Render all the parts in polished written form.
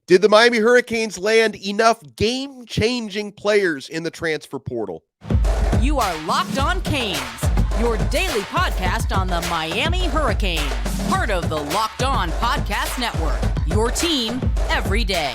Did the Miami Hurricanes land enough game-changing players in the transfer portal? You are Locked On Canes, your daily podcast on the Miami Hurricanes, part of the Locked On Podcast Network, your team every day.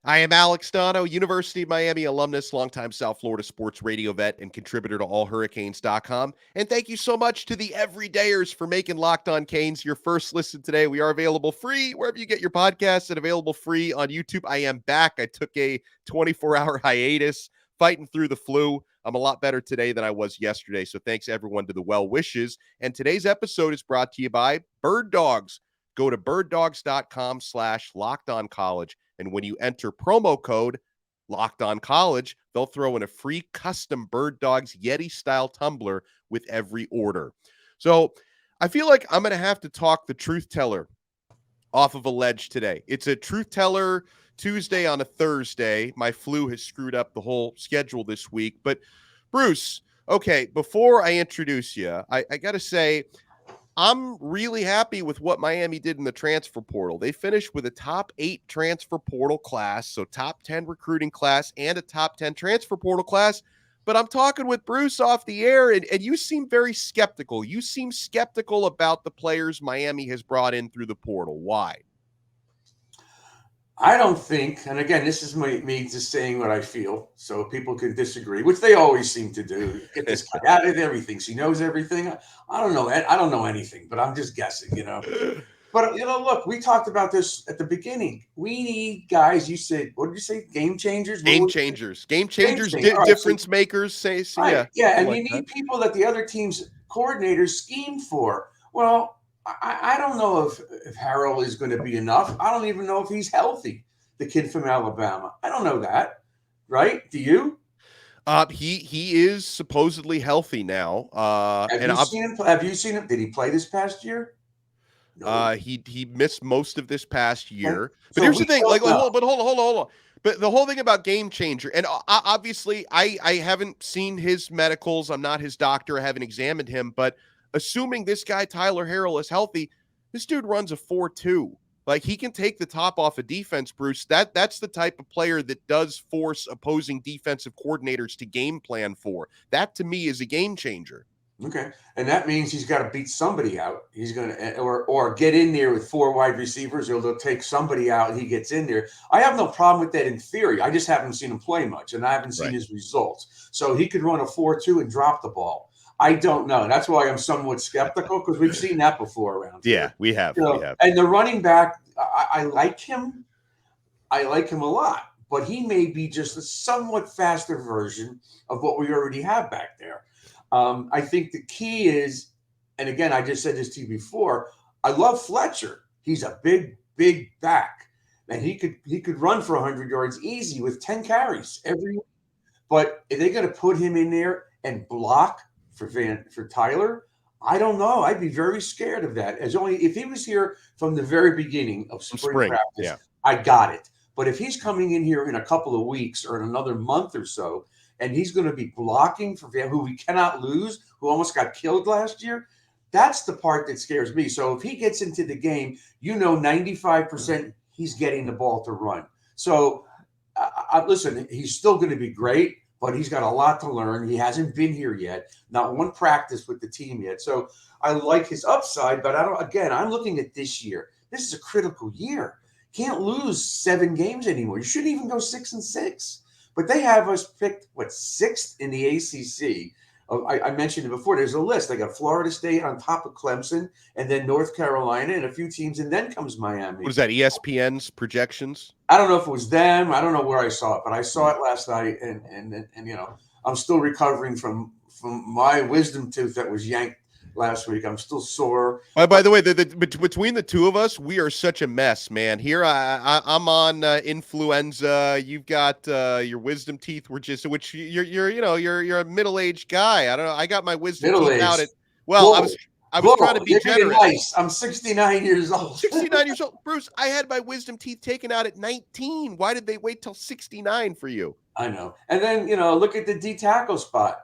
I am Alex Donno, University of Miami alumnus, longtime South Florida sports radio vet, and contributor to allhurricanes.com. And thank you so much to the everydayers for making Locked On Canes your first listen today. We are available free wherever you get your podcasts and available free on YouTube. I am back. I took a 24-hour hiatus fighting through the flu. I'm a lot better today than I was yesterday. So thanks everyone to the well wishes. And today's episode is brought to you by Bird Dogs. Go to birddogs.com/lockedoncollege. And when you enter promo code LOCKEDONCollege, they'll throw in a free custom Bird Dogs Yeti-style tumbler with every order. So I feel like I'm going to have to talk the truth teller off of a ledge today. It's a truth teller Tuesday on a Thursday. My flu has screwed up the whole schedule this week. But Bruce, okay, before I introduce you, I got to say, I'm really happy with what Miami did in the transfer portal. They finished with a top 8 transfer portal class, so top 10 recruiting class and a top 10 transfer portal class. But I'm talking with Bruce off the air, and you seem very skeptical. You seem skeptical about the players Miami has brought in through the portal. Why? I don't think, and again, this is me just saying what I feel, so people can disagree, which they always seem to do. Get this guy out of there. He thinks he knows everything. I don't know. I don't know anything, but I'm just guessing, But, look, we talked about this at the beginning. We need guys, you said, what did you say? Game changers? Game changers, difference makers. Say, right. Yeah, and you need people that the other team's coordinators scheme for. Well, I don't know if Harrell is going to be enough. I don't even know if he's healthy, the kid from Alabama. I don't know that, right? Do you? He is supposedly healthy now. Have you seen him? Have you seen him? Did he play this past year? No. He missed most of this past year. But here's the thing. Hold on. But the whole thing about game changer, and obviously I haven't seen his medicals. I'm not his doctor. I haven't examined him, but assuming this guy, Tyler Harrell, is healthy, this dude runs a 4.2. Like, he can take the top off of defense, Bruce. That's the type of player that does force opposing defensive coordinators to game plan for. That, to me, is a game changer. Okay. And that means he's got to beat somebody out. He's going to, or get in there with 4 wide receivers, or they'll take somebody out and he gets in there. I have no problem with that in theory. I just haven't seen him play much, and I haven't seen his results. So he could run a 4.2 and drop the ball. I don't know. That's why I'm somewhat skeptical, because we've seen that before around here. Yeah, we have. And the running back, I like him. I like him a lot, but he may be just a somewhat faster version of what we already have back there. I think the key is, and again, I just said this to you before, I love Fletcher. He's a big back, and he could run for 100 yards easy with 10 carries every week. But if they're going to put him in there and block for Tyler, I don't know. I'd be very scared of that. As only if he was here from the very beginning of spring practice, I got it. But if he's coming in here in a couple of weeks or in another month or so, and he's going to be blocking for who we cannot lose, who almost got killed last year, that's the part that scares me. So if he gets into the game, 95% he's getting the ball to run. So listen, he's still going to be great, but he's got a lot to learn. He hasn't been here yet, not one practice with the team yet. So I like his upside, but I'm looking at this year. This is a critical year. Can't lose 7 games anymore. You shouldn't even go 6-6. But they have us picked, 6th in the ACC. I mentioned it before. There's a list. They got Florida State on top of Clemson, and then North Carolina and a few teams, and then comes Miami. What is that, ESPN's projections? I don't know if it was them. I don't know where I saw it, but I saw it last night, and I'm still recovering from my wisdom tooth that was yanked last week. I'm still sore. By the way, between the two of us, we are such a mess, man. Here I'm on influenza. You've got your wisdom teeth were just, which you're a middle-aged guy. I don't know. I got my wisdom teeth out at. Well, Whoa. I was trying to be generous. Nice. I'm 69 years old. 69 years old. Bruce, I had my wisdom teeth taken out at 19. Why did they wait till 69 for you? I know. And then, look at the D tackle spot.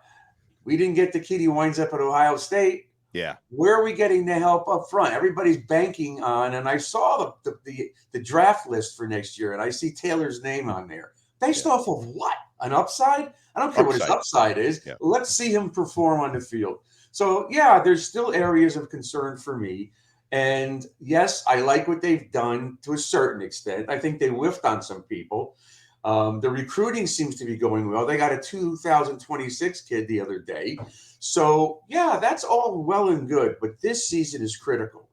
We didn't get the kid who winds up at Ohio State. Yeah. Where are we getting the help up front? Everybody's banking on, and I saw the draft list for next year, and I see Taylor's name on there. Based off of what? An upside? I don't care what his upside is. Yeah. Let's see him perform on the field. So, yeah, there's still areas of concern for me. And, yes, I like what they've done to a certain extent. I think they whiffed on some people. The recruiting seems to be going well. They got a 2026 kid the other day. So, yeah, that's all well and good. But this season is critical.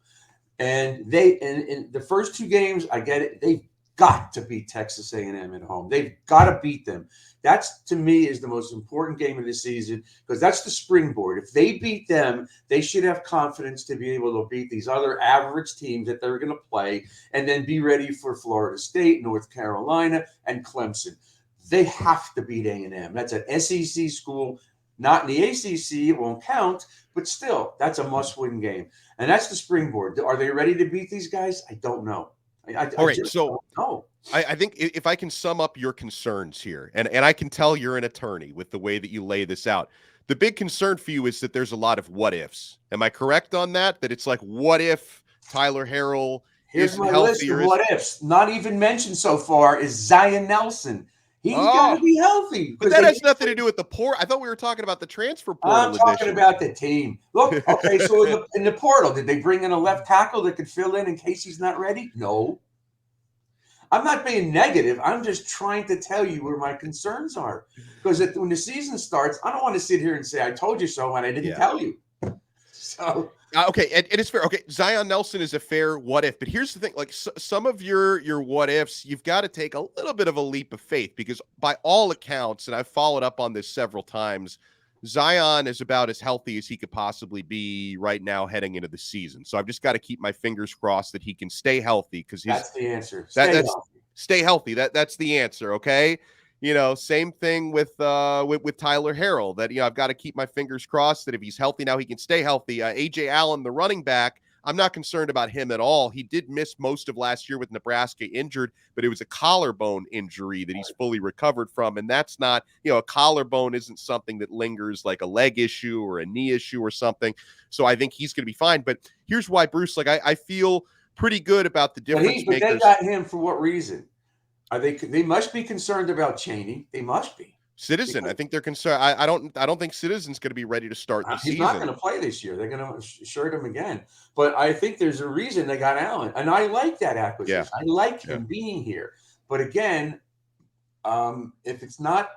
And in the first 2 games, I get it. They've got to beat Texas A&M at home. They've got to beat them. That's, to me, is the most important game of the season because that's the springboard. If they beat them, they should have confidence to be able to beat these other average teams that they're going to play and then be ready for Florida State, North Carolina, and Clemson. They have to beat A&M. That's an SEC school. Not in the ACC, it won't count, but still, that's a must-win game. And that's the springboard. Are they ready to beat these guys? I don't know. All right, so I think if I can sum up your concerns here, and I can tell you're an attorney with the way that you lay this out. The big concern for you is that there's a lot of what-ifs. Am I correct on that? That it's like, what if Tyler Harrell isn't healthy? List of what-ifs. Not even mentioned so far is Zion Nelson. He's got to be healthy. But that has nothing to do with the portal. I thought we were talking about the transfer portal. I'm talking about the team. Look, okay, so in the portal, did they bring in a left tackle that could fill in case he's not ready? No. I'm not being negative. I'm just trying to tell you where my concerns are. Because when the season starts, I don't want to sit here and say, I told you so, and I didn't tell you. So... okay, and it's fair. Okay, Zion Nelson is a fair what if, but here's the thing: like some of your what ifs, you've got to take a little bit of a leap of faith because, by all accounts, and I've followed up on this several times, Zion is about as healthy as he could possibly be right now heading into the season. So I've just got to keep my fingers crossed that he can stay healthy because that's the answer. Stay healthy. That's the answer. Okay. You know, same thing with Tyler Harrell that, I've got to keep my fingers crossed that if he's healthy now, he can stay healthy. Ajay Allen, the running back, I'm not concerned about him at all. He did miss most of last year with Nebraska injured, but it was a collarbone injury that he's fully recovered from. And that's not, a collarbone isn't something that lingers like a leg issue or a knee issue or something. So I think he's going to be fine. But here's why, Bruce, I feel pretty good about the difference makers. But they got him for what reason? They must be concerned about Chaney. They must be. Citizen, I think they're concerned. I don't think Citizen's going to be ready to start the season. He's not going to play this year. They're going to shirt him again. But I think there's a reason they got Allen, and I like that acquisition. Yeah. I like him being here. But again, if it's not,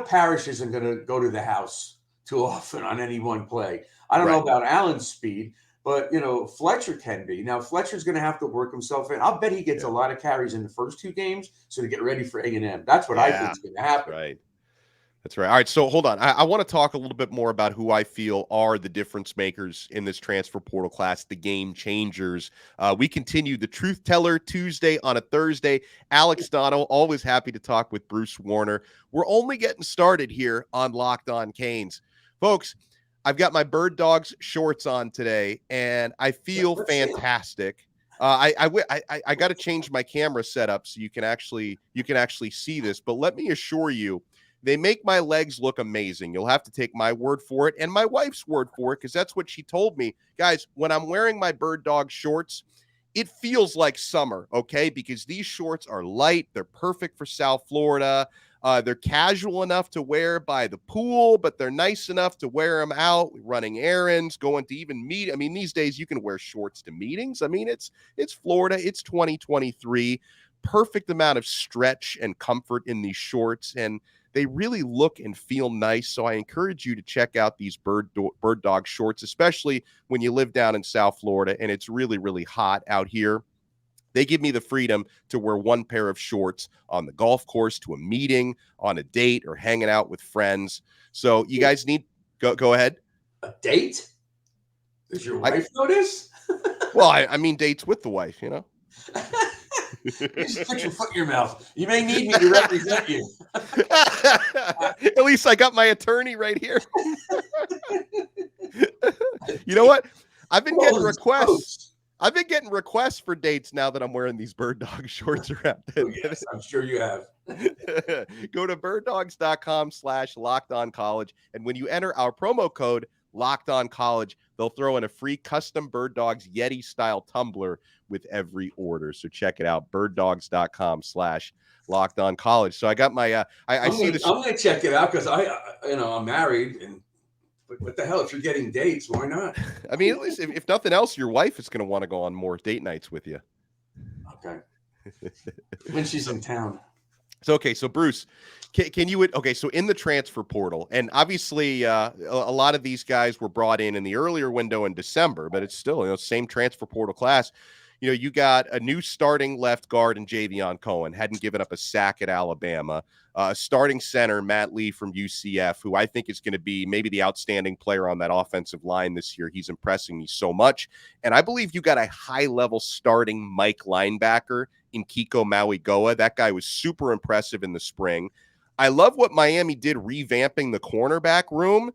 Parrish isn't going to go to the house too often on any one play. I don't know about Allen's speed. But, Fletcher can be. Now, Fletcher's going to have to work himself in. I'll bet he gets a lot of carries in the first 2 games so to get ready for A&M. That's what I think is going to happen. That's right. All right, so hold on. I want to talk a little bit more about who I feel are the difference makers in this transfer portal class, the game changers. We continue the Truth Teller Tuesday on a Thursday. Alex Donno, always happy to talk with Bruce Warner. We're only getting started here on Locked On Canes. Folks, I've got my Bird Dogs shorts on today, and I feel fantastic. I got to change my camera setup so you can actually see this. But let me assure you, they make my legs look amazing. You'll have to take my word for it and my wife's word for it because that's what she told me. Guys, when I'm wearing my Bird Dog shorts, it feels like summer, okay? Because these shorts are light. They're perfect for South Florida. They're casual enough to wear by the pool, but they're nice enough to wear them out, running errands, going to even meet. I mean, these days you can wear shorts to meetings. I mean, it's Florida. It's 2023. Perfect amount of stretch and comfort in these shorts, and they really look and feel nice. So I encourage you to check out these Bird Dog shorts, especially when you live down in South Florida and it's really, really hot out here. They give me the freedom to wear one pair of shorts on the golf course, to a meeting, on a date, or hanging out with friends. So you guys need go ahead. A date? Does your wife notice? Well, I mean dates with the wife, You just put your foot in your mouth. You may need me to represent you. At least I got my attorney right here. You know what? I've been getting requests. I've been getting requests for dates now that I'm wearing these Bird Dog shorts around. Oh, yes, I'm sure you have. Go to birddogs.com/lockedoncollege. And when you enter our promo code LockedOnCollege, they'll throw in a free custom Bird Dogs Yeti style tumbler with every order. So check it out. birddogs.com/lockedoncollege. So I got my, I see this. I'm going to check it out because I'm married, and what the hell, if you're getting dates, why not? I mean, at least if nothing else, your wife is going to want to go on more date nights with you. Okay. When she's in town. So, okay. So Bruce, can you, okay. So in the transfer portal, and obviously a lot of these guys were brought in the earlier window in December, but it's still, same transfer portal class. You got a new starting left guard in Javion Cohen, hadn't given up a sack at Alabama. Starting center, Matt Lee from UCF, who I think is going to be maybe the outstanding player on that offensive line this year. He's impressing me so much. And I believe you got a high-level starting Mike linebacker in Kiko Mauigoa. That guy was super impressive in the spring. I love what Miami did revamping the cornerback room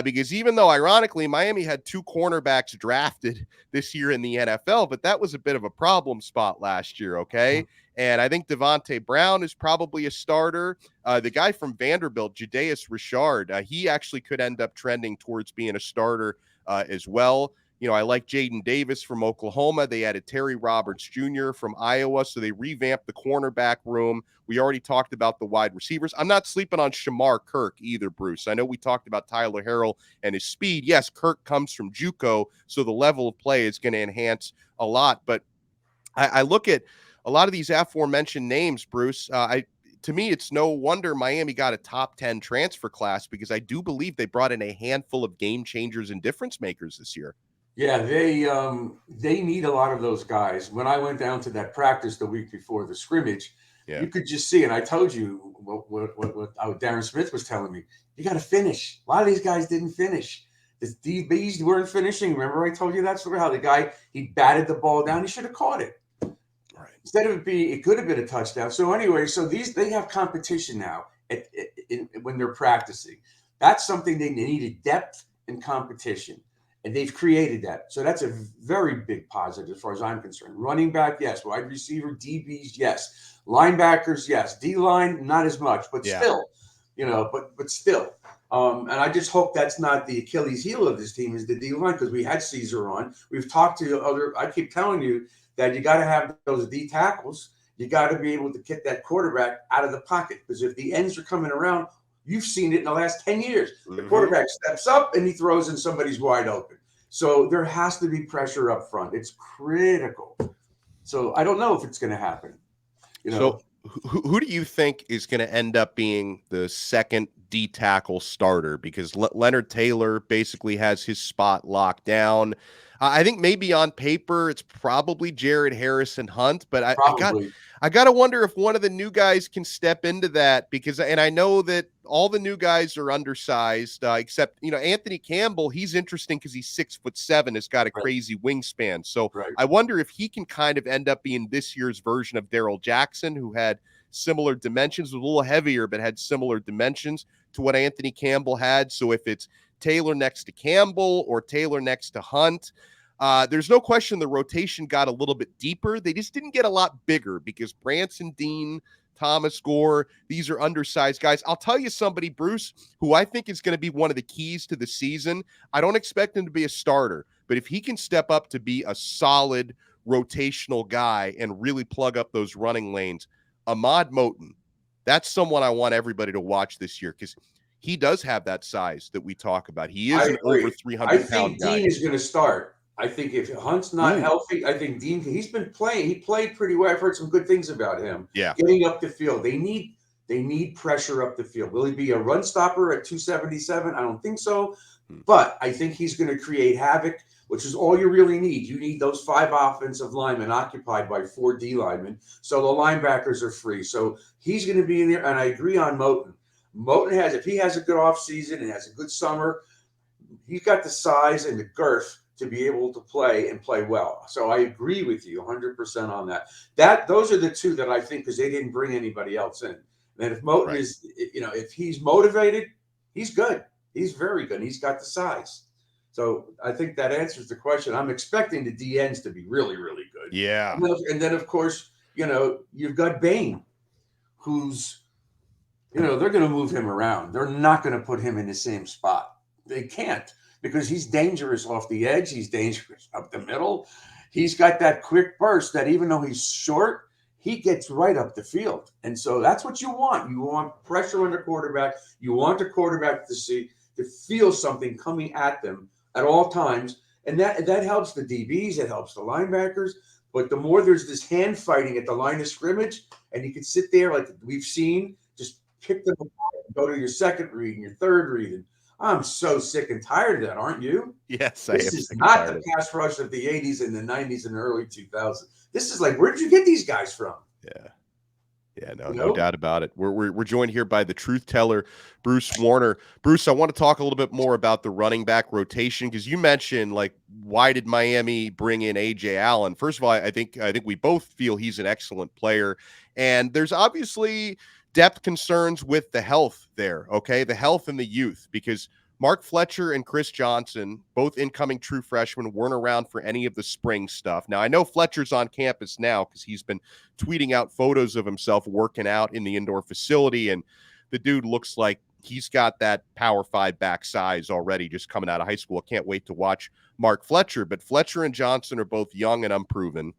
because even though, ironically, Miami had 2 cornerbacks drafted this year in the NFL, but that was a bit of a problem spot last year, okay? And I think Devontae Brown is probably a starter. The guy from Vanderbilt, Jadaeus Richard, he actually could end up trending towards being a starter as well. I like Jaden Davis from Oklahoma. They added Terry Roberts Jr. from Iowa, so they revamped the cornerback room. We already talked about the wide receivers. I'm not sleeping on Shemar Kirk either, Bruce. I know we talked about Tyler Harrell and his speed. Yes, Kirk comes from JUCO, so the level of play is going to enhance a lot. But I look at a lot of these aforementioned names, Bruce. To me, it's no wonder Miami got a top 10 transfer class because I do believe they brought in a handful of game changers and difference makers this year. Yeah, they need a lot of those guys. When I went down to that practice the week before the scrimmage, you could just see, and I told you what Darren Smith was telling me. You got to finish. A lot of these guys didn't finish. The DBs weren't finishing. Remember I told you that story, how the guy, he batted the ball down. He should have caught it. Right. Instead of it could have been a touchdown. So anyway, they have competition now when they're practicing. That's something they needed, depth and competition. And they've created that. So that's a very big positive as far as I'm concerned. Running back, yes. Wide receiver, DBs, yes. Linebackers, yes. D-line, not as much, but still, but still. And I just hope that's not the Achilles heel of this team is the D-line, because we had Caesar on. We've talked to I keep telling you that you got to have those D tackles. You got to be able to get that quarterback out of the pocket, because if the ends are coming around, you've seen it in the last 10 years. The quarterback steps up and he throws and somebody's wide open. So there has to be pressure up front. It's critical. So I don't know if it's going to happen. So who do you think is going to end up being the second D tackle starter? Because Leonard Taylor basically has his spot locked down. I think maybe on paper it's probably Jared Harrison Hunt, but I got to wonder if one of the new guys can step into that, because, and I know that all the new guys are undersized, except, Anthony Campbell. He's interesting because he's 6'7", has got a crazy wingspan. So I wonder if he can kind of end up being this year's version of Darrell Jackson, who had similar dimensions, was a little heavier, but had similar dimensions to what Anthony Campbell had. So if it's Taylor next to Campbell or Taylor next to Hunt, there's no question the rotation got a little bit deeper. They just didn't get a lot bigger because Branson Deen, Thomas Gore, these are undersized guys. I'll tell you somebody, Bruce, who I think is going to be one of the keys to the season. I don't expect him to be a starter, but if he can step up to be a solid rotational guy and really plug up those running lanes, Ahmad Moten, that's someone I want everybody to watch this year, because he does have that size that we talk about. He is an over 300-pound guy. I think Dean is going to start. I think if Hunt's not healthy, I think Dean, he's been playing. He played pretty well. I've heard some good things about him. Yeah. Getting up the field. They need pressure up the field. Will he be a run stopper at 277? I don't think so. But I think he's going to create havoc, which is all you really need. You need those 5 offensive linemen occupied by 4 D linemen, so the linebackers are free. So he's going to be in there, and I agree on Moten. Moten if he has a good offseason and has a good summer, he's got the size and the girth to be able to play well. So I agree with you 100% on that. Those are the two that I think, because they didn't bring anybody else in. And if Moten is, if he's motivated, he's good. He's very good. He's got the size. So I think that answers the question. I'm expecting the DNs to be really, really good. Yeah. And then of course, you've got Bain, who's, they're going to move him around. They're not going to put him in the same spot. They can't, because he's dangerous off the edge. He's dangerous up the middle. He's got that quick burst that even though he's short, he gets right up the field. And so that's what you want. You want pressure on the quarterback. You want the quarterback to feel something coming at them at all times. And that helps the DBs. It helps the linebackers. But the more there's this hand fighting at the line of scrimmage, and you can sit there like we've seen, just pick them apart and go to your second read and your third read. And I'm so sick and tired of that, aren't you? Yes, I am. This is not the pass rush of the 80s and the 90s and the early 2000s. This is like, where did you get these guys from? Yeah, no doubt about it. We're joined here by the truth teller, Bruce Warner. Bruce, I want to talk a little bit more about the running back rotation, because you mentioned, like, why did Miami bring in Ajay Allen? First of all, I think we both feel he's an excellent player, and there's obviously depth concerns with the health there. Okay, the health and the youth, because Mark Fletcher and Chris Johnson, both incoming true freshmen, weren't around for any of the spring stuff. Now, I know Fletcher's on campus now because he's been tweeting out photos of himself working out in the indoor facility, and the dude looks like he's got that Power 5 back size already just coming out of high school. I can't wait to watch Mark Fletcher, but Fletcher and Johnson are both young and unproven.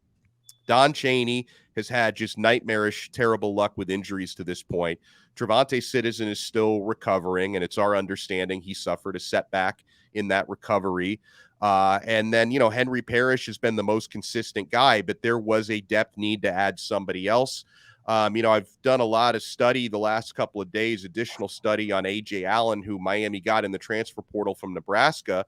Don Chaney has had just nightmarish, terrible luck with injuries to this point. Trevante Citizen is still recovering, and it's our understanding he suffered a setback in that recovery. And then, Henry Parrish has been the most consistent guy, but there was a depth need to add somebody else. I've done a lot of study the last couple of days, additional study on Ajay Allen, who Miami got in the transfer portal from Nebraska.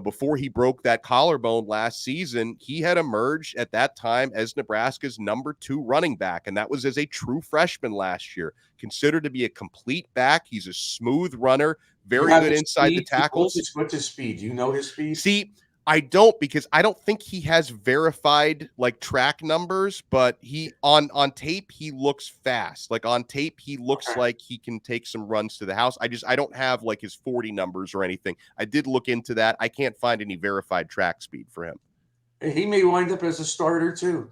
Before he broke that collarbone last season, he had emerged at that time as Nebraska's number 2 running back, and that was as a true freshman last year. Considered to be a complete back. He's a smooth runner, very good inside the tackles. What's his speed? Do you know his speed? See, I don't, because I don't think he has verified like track numbers, but he on tape he looks fast. Like on tape he looks like he can take some runs to the house. I don't have like his 40 numbers or anything. I did look into that. I can't find any verified track speed for him. He may wind up as a starter too.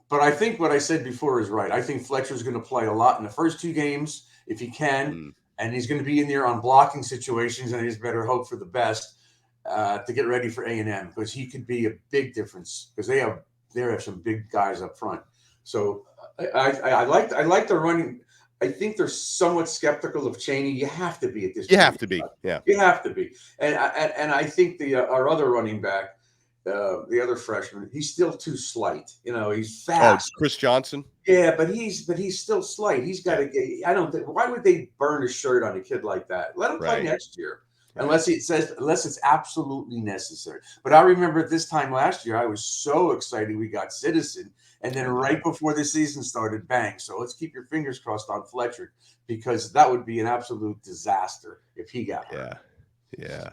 But I think what I said before is right. I think Fletcher's going to play a lot in the first 2 games if he can, and he's going to be in there on blocking situations, and he's better hope for the best. To get ready for A&M, because he could be a big difference, because they have some big guys up front. So I like the running. I think they're somewhat skeptical of Chaney. You have to be at this. You have to be, yeah. You have to be, and I think our other running back, the other freshman, he's still too slight. He's fast. Oh, Chris Johnson. Yeah, but he's still slight. He's got to get. I don't think. Why would they burn a shirt on a kid like that? Let him play next year. Unless it's absolutely necessary. But I remember this time last year, I was so excited we got Citizen, and then right before the season started, bang. So let's keep your fingers crossed on Fletcher, because that would be an absolute disaster if he got hurt. Yeah.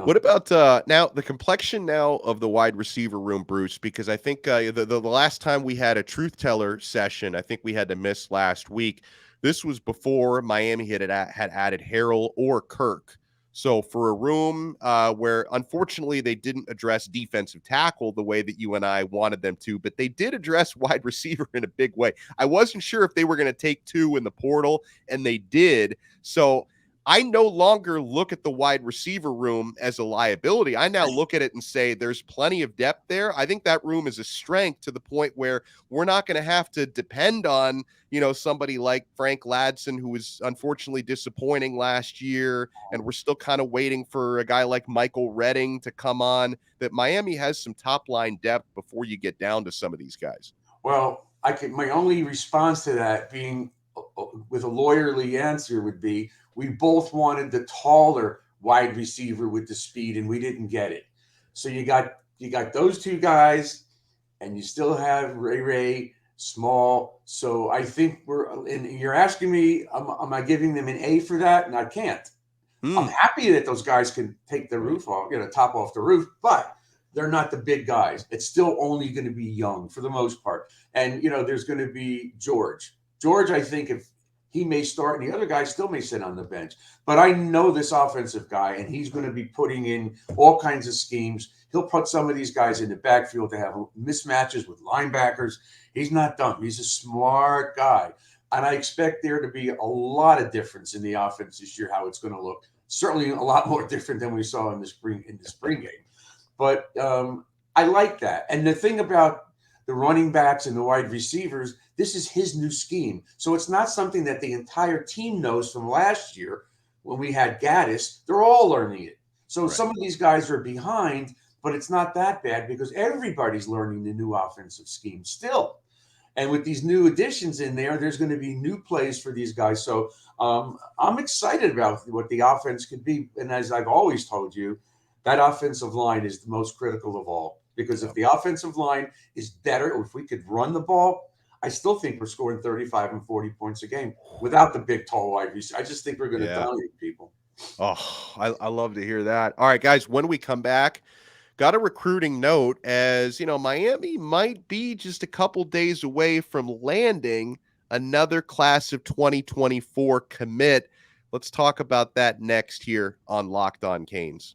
What about now the complexion now of the wide receiver room, Bruce? Because I think the last time we had a truth teller session, I think we had to miss last week. This was before Miami had added Harrell or Kirk. So for a room where, unfortunately, they didn't address defensive tackle the way that you and I wanted them to, but they did address wide receiver in a big way. I wasn't sure if they were going to take 2 in the portal, and they did. So I no longer look at the wide receiver room as a liability. I now look at it and say there's plenty of depth there. I think that room is a strength to the point where we're not going to have to depend on, somebody like Frank Ladson, who was unfortunately disappointing last year. And we're still kind of waiting for a guy like Michael Redding to come on. That Miami has some top line depth before you get down to some of these guys. Well, my only response to that being with a lawyerly answer would be, we both wanted the taller wide receiver with the speed, and we didn't get it. So you got those 2 guys, and you still have Ray small. So I think and you're asking me, am I giving them an A for that? And I can't. I'm happy that those guys can take the roof off, top off the roof, but they're not the big guys. It's still only going to be young for the most part. And, there's going to be George. I think if he may start and the other guy still may sit on the bench. But I know this offensive guy, and he's going to be putting in all kinds of schemes. He'll put some of these guys in the backfield to have mismatches with linebackers. He's not dumb. He's a smart guy. And I expect there to be a lot of difference in the offense this year, how it's going to look. Certainly a lot more different than we saw in the spring game. But I like that. And the thing about the running backs and the wide receivers, this is his new scheme. So it's not something that the entire team knows from last year when we had Gaddis. They're all learning it. So some of these guys are behind, but it's not that bad because everybody's learning the new offensive scheme still. And with these new additions in there, there's going to be new plays for these guys. So I'm excited about what the offense could be. And as I've always told you, that offensive line is the most critical of all. Because if the offensive line is better, or if we could run the ball, I still think we're scoring 35 and 40 points a game without the big, tall wide receiver. I just think we're going to dominate people. Oh, I love to hear that. All right, guys, when we come back, got a recruiting note as, Miami might be just a couple days away from landing another class of 2024 commit. Let's talk about that next here on Locked On Canes.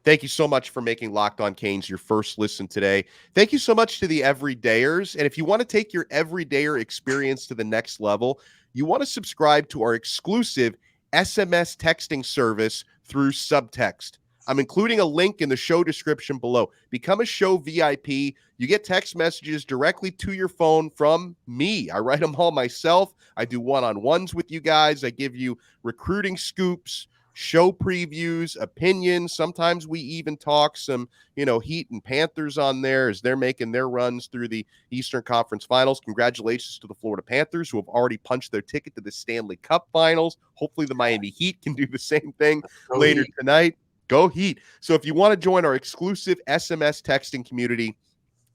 Thank you so much for making Locked On Canes your first listen today. Thank you so much to the everydayers. And if you want to take your everydayer experience to the next level, you want to subscribe to our exclusive SMS texting service through Subtext. I'm including a link in the show description below. Become a show VIP. You get text messages directly to your phone from me. I write them all myself. I do one-on-ones with you guys. I give you recruiting scoops, show previews, opinions. Sometimes we even talk some, Heat and Panthers on there as they're making their runs through the Eastern Conference Finals. Congratulations to the Florida Panthers, who have already punched their ticket to the Stanley Cup Finals. Hopefully the Miami Heat can do the same thing later tonight. Go Heat. So if you want to join our exclusive SMS texting community,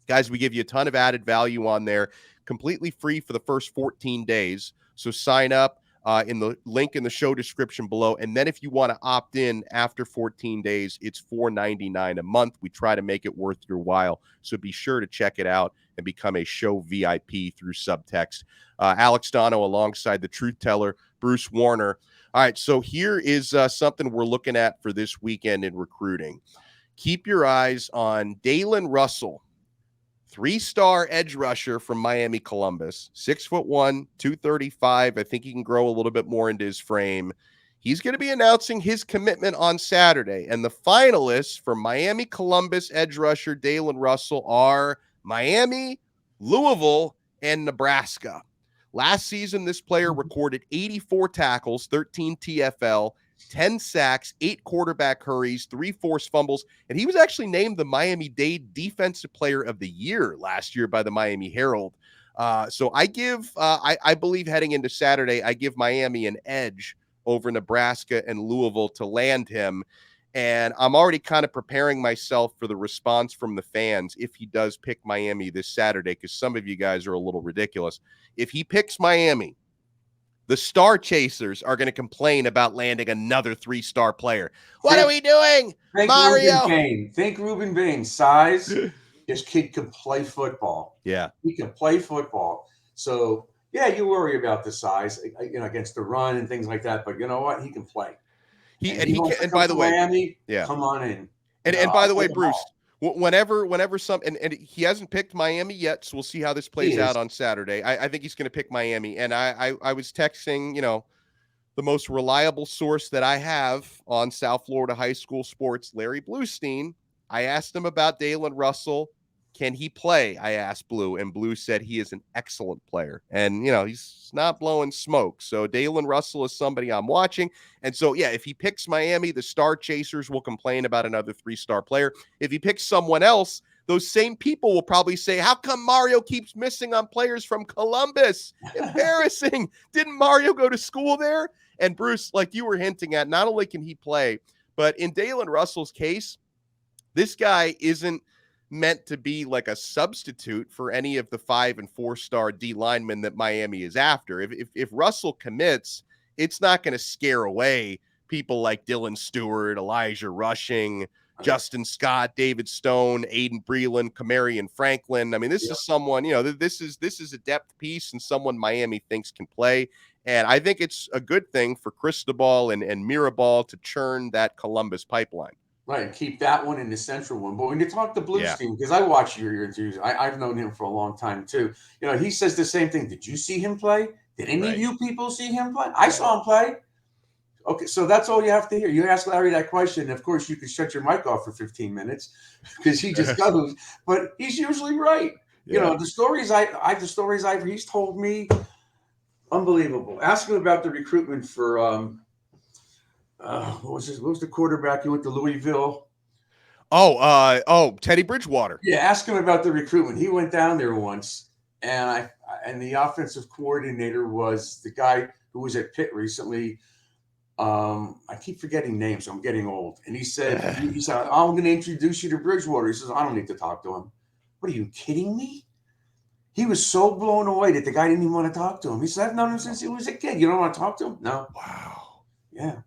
guys, we give you a ton of added value on there, completely free for the first 14 days. So sign up in the link in the show description below. And then if you want to opt in after 14 days, it's $4.99 a month. We try to make it worth your while. So be sure to check it out and become a show VIP through Subtext. Alex Donno alongside the truth teller, Bruce Warner. All right, so here is something we're looking at for this weekend in recruiting. Keep your eyes on Daylen Russell, 3-star edge rusher from Miami Columbus, 6'1", 235. I think he can grow a little bit more into his frame. He's going to be announcing his commitment on Saturday. And the finalists for Miami Columbus edge rusher Daylen Russell are Miami, Louisville, and Nebraska. Last season, this player recorded 84 tackles, 13 TFL, 10 sacks, 8 quarterback hurries, 3 forced fumbles, and he was actually named the Miami-Dade Defensive Player of the Year last year by the Miami Herald. So I give, I believe heading into Saturday, I give Miami an edge over Nebraska and Louisville to land him. And I'm already kind of preparing myself for the response from the fans if he does pick Miami this Saturday, because some of you guys are a little ridiculous. If he picks Miami, the Star Chasers are going to complain about landing another 3-star player. What are we doing, Mario? Think Ruben Bain. Size, this kid can play football. Yeah. He can play football. So, yeah, you worry about the size, against the run and things like that. But you know what? He can play. And by the way, Miami, come on in. And by the way, Bruce, whenever and he hasn't picked Miami yet, so we'll see how this plays out on Saturday. I think he's going to pick Miami. And I was texting, the most reliable source that I have on South Florida high school sports, Larry Bluestein. I asked him about Daylen Russell. Can he play? I asked Blue, and Blue said he is an excellent player. And, he's not blowing smoke. So Daylen Russell is somebody I'm watching. And so, yeah, if he picks Miami, the Star Chasers will complain about another 3-star player. If he picks someone else, those same people will probably say, how come Mario keeps missing on players from Columbus? Embarrassing. Didn't Mario go to school there? And Bruce, like you were hinting at, not only can he play, but in Daylen Russell's case, this guy isn't meant to be like a substitute for any of the 5- and 4-star D linemen that Miami is after. If Russell commits, it's not going to scare away people like Dylan Stewart, Elijah Rushing, Justin Scott, David Stone, Aiden Breland, Kamarion Franklin. I mean, this is someone, this is a depth piece and someone Miami thinks can play. And I think it's a good thing for Cristobal and Mirabal to churn that Columbus pipeline. Right, keep that one in the central one. But when you talk to Blues Yeah. team, because I watch your interviews, I've known him for a long time too. He says the same thing. Did you see him play? Did any of you people see him play? I saw him play. Okay, so that's all you have to hear. You ask Larry that question, of course, you can shut your mic off for 15 minutes because he just goes. But he's usually right. Yeah. The stories he's told me, unbelievable. Ask him about the recruitment for what was the quarterback who went to Louisville? Teddy Bridgewater. Yeah, ask him about the recruitment. He went down there once, and the offensive coordinator was the guy who was at Pitt recently. I keep forgetting names, so I'm getting old. And he said, I'm going to introduce you to Bridgewater. He says, I don't need to talk to him. What are you kidding me? He was so blown away that the guy didn't even want to talk to him. He said, I've known him since he was a kid. You don't want to talk to him? No. Wow. Yeah.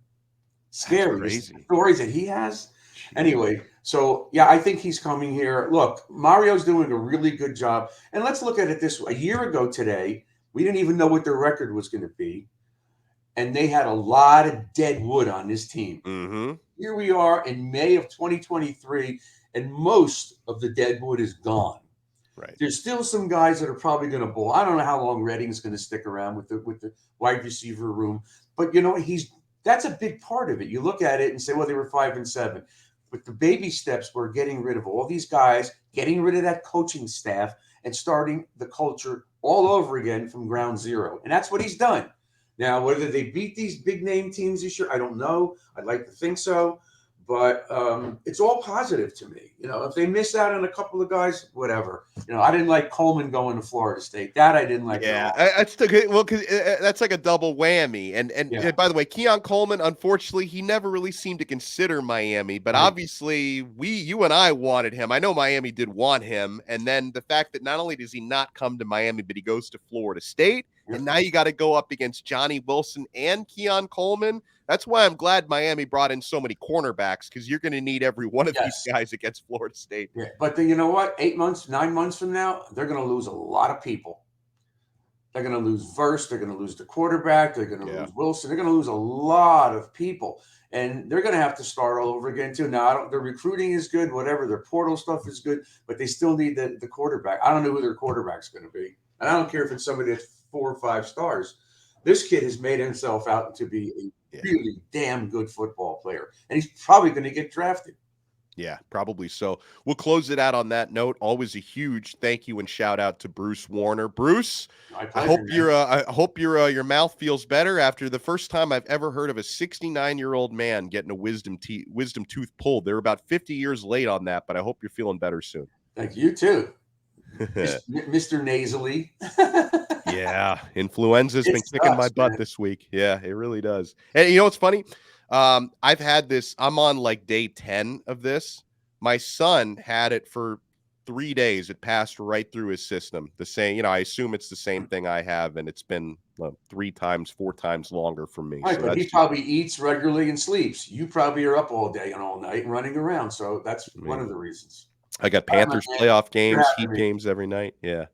Scary. Crazy. The stories that he has. Anyway, so yeah, I think he's coming here. Look, Mario's doing a really good job. And let's look at it this way. A year ago today, we didn't even know what their record was going to be. And they had a lot of dead wood on this team. Mm-hmm. Here we are in May of 2023, and most of the dead wood is gone. Right. There's still some guys that are probably going to bowl. I don't know how long Redding's going to stick around with the wide receiver room, but that's a big part of it. You look at it and say, well, they were 5-7, but the baby steps were getting rid of all these guys, getting rid of that coaching staff, and starting the culture all over again from ground zero. And that's what he's done. Now, whether they beat these big name teams this year, I don't know. I'd like to think so, but it's all positive to me. If they miss out on a couple of guys, whatever. I didn't like Coleman going to Florida State. That I didn't like. Yeah, that's because that's like a double whammy. And by the way, Keon Coleman, unfortunately, he never really seemed to consider Miami, but obviously you and I wanted him. I know Miami did want him, and then the fact that not only does he not come to Miami, but he goes to Florida State. And now you got to go up against Johnny Wilson and Keon Coleman. That's why I'm glad Miami brought in so many cornerbacks, because you're going to need every one of these guys against Florida State. Yeah, but then you know what? 8 months, 9 months from now, they're going to lose a lot of people. They're going to lose Verse. They're going to lose the quarterback. They're going to lose Wilson. They're going to lose a lot of people. And they're going to have to start all over again, too. Now, their recruiting is good, whatever. Their portal stuff is good, but they still need the quarterback. I don't know who their quarterback's going to be. And I don't care if it's somebody that's 4 or 5 stars. This kid has made himself out to be a really damn good football player, and he's probably going to get drafted. Yeah, probably so. We'll close it out on that note. Always a huge thank you and shout out to Bruce Warner. Bruce, I hope your mouth feels better after the first time I've ever heard of a 69-year-old man getting a wisdom tooth pulled. They're about 50 years late on that, but I hope you're feeling better soon. Thank you too, Mr. Nasally. Yeah, influenza's been kicking my butt this week. Yeah, it really does. And you know what's funny? I've had this. I'm on like day 10 of this. My son had it for 3 days. It passed right through his system. The same, I assume it's the same thing I have, and it's been 3 times, 4 times longer for me. Right, so but he probably eats regularly and sleeps. You probably are up all day and all night and running around. So that's one of the reasons. I got Panthers playoff games, Heat games every night. Yeah.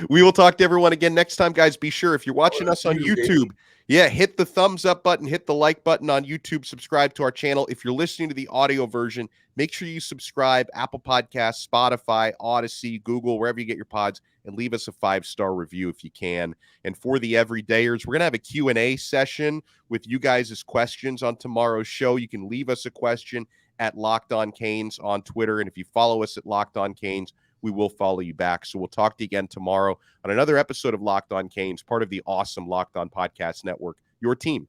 We will talk to everyone again next time, guys. Be sure, if you're watching us on YouTube, hit the thumbs up button, hit the like button on YouTube, subscribe to our channel. If you're listening to the audio version, make sure you subscribe, Apple Podcasts, Spotify, Odyssey, Google, wherever you get your pods, and leave us a 5-star review if you can. And for the everydayers, we're going to have a Q&A session with you guys' questions on tomorrow's show. You can leave us a question at Locked On Canes on Twitter. And if you follow us at Locked On Canes, we will follow you back. So we'll talk to you again tomorrow on another episode of Locked On Canes, part of the awesome Locked On Podcast Network, your team